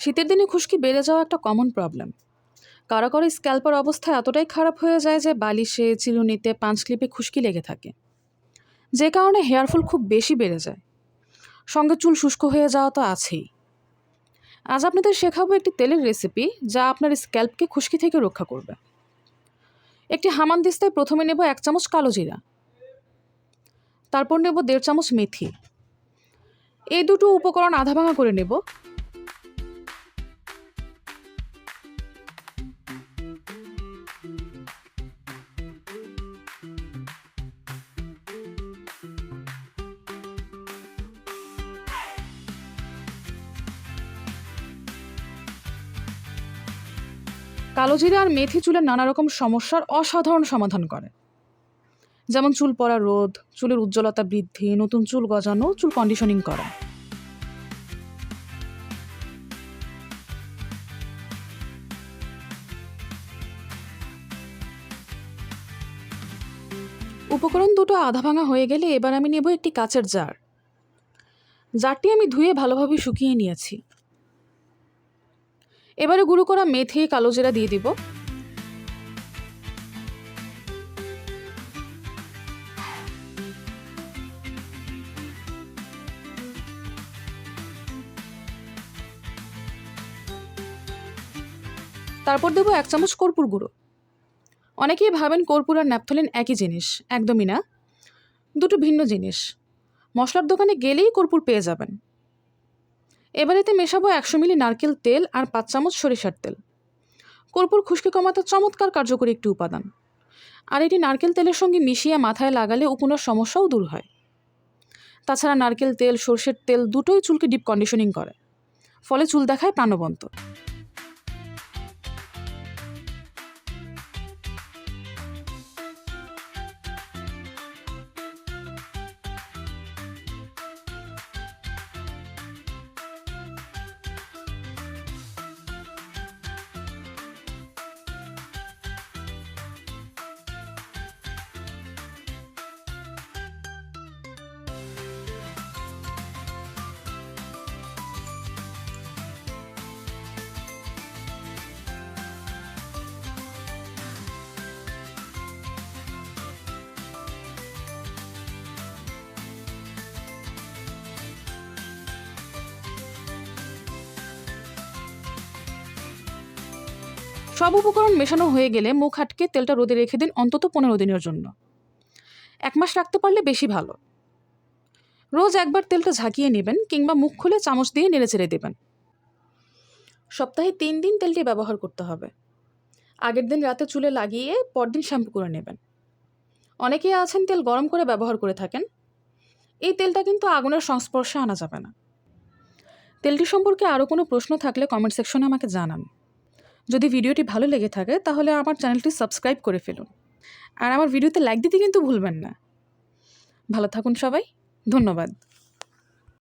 শীতের দিনে খুশকি বেড়ে যাওয়া একটা কমন প্রবলেম। কারো কারো স্ক্যাল্পের অবস্থা এতটাই খারাপ হয়ে যায় যে বালিশে, চিরুনিতে, পাঞ্চ ক্লিপে খুশকি লেগে থাকে, যে কারণে হেয়ারফল খুব বেশি বেড়ে যায়। সঙ্গে চুল শুষ্ক হয়ে যাওয়া তো আছেই। আজ আপনাদের শেখাবো একটি তেলের রেসিপি যা আপনার স্ক্যাল্পকে খুশকি থেকে রক্ষা করবে। একটি হামানদিস্তায় প্রথমে নেব 1 চামচ কালো জিরা, তারপর নেব 1.5 চামচ মেথি। এই দুটো উপকরণ আধা ভাঙা করে নেব। কালো জিরা আর মেথি চুলের নানা রকম সমস্যার অসাধারণ সমাধান করে, যেমন চুল পড়া রোধ, চুলের উজ্জ্বলতা বৃদ্ধি, নতুন চুল গজানো, চুল কন্ডিশনিং করা। উপকরণ দুটো আধা ভাঙা হয়ে গেলে এবার আমি নেব একটি কাচের জার। জারটি আমি ধুয়ে ভালোভাবে শুকিয়ে নিয়েছি। এবারে গুঁড়ো করা মেথি, কালো জিরা দিয়ে দিব। তারপর দেবো 1 চামচ কর্পূর গুঁড়ো। অনেকেই ভাবেন কর্পূর আর ন্যাপথলিন একই জিনিস, একদমই না, দুটো ভিন্ন জিনিস। মশলার দোকানে গেলেই কর্পূর পেয়ে যাবেন। এবার এতে মেশাবো 100 মিলি নারকেল তেল আর 5 চামচ সরিষার তেল। কর্পূর খুশকি কমাতে চমৎকার কার্যকরী একটি উপাদান, আর এটি নারকেল তেলের সঙ্গে মিশিয়ে মাথায় লাগালে উকুনের সমস্যাও দূর হয়। তাছাড়া নারকেল তেল, সরষের তেল দুটোই চুলকে ডিপ কন্ডিশনিং করে, ফলে চুল দেখায় প্রাণবন্ত। সব উপকরণ মেশানো হয়ে গেলে মুখ আটকে তেলটা রোদে রেখে দিন অন্তত 15 দিনের জন্য। 1 মাস রাখতে পারলে বেশি ভালো। রোজ একবার তেলটা ঝাঁকিয়ে নেবেন কিংবা মুখ খুলে চামচ দিয়ে নেড়েচেড়ে দেবেন। সপ্তাহে 3 দিন তেলটি ব্যবহার করতে হবে। আগের দিন রাতে চুলে লাগিয়ে পরদিন শ্যাম্পু করে নেবেন। অনেকেই আছেন তেল গরম করে ব্যবহার করে থাকেন। এই তেলটা কিন্তু আগুনের সংস্পর্শে আনা যাবে না। তেলটি সম্পর্কে আরও কোনো প্রশ্ন থাকলে কমেন্ট সেকশনে আমাকে জানান। যদি ভিডিওটি ভালো লেগে থাকে তাহলে আমার চ্যানেলটি সাবস্ক্রাইব করে ফেলুন, আর আমার ভিডিওতে লাইক দিতে কিন্তু ভুলবেন না। ভালো থাকুন সবাই, ধন্যবাদ।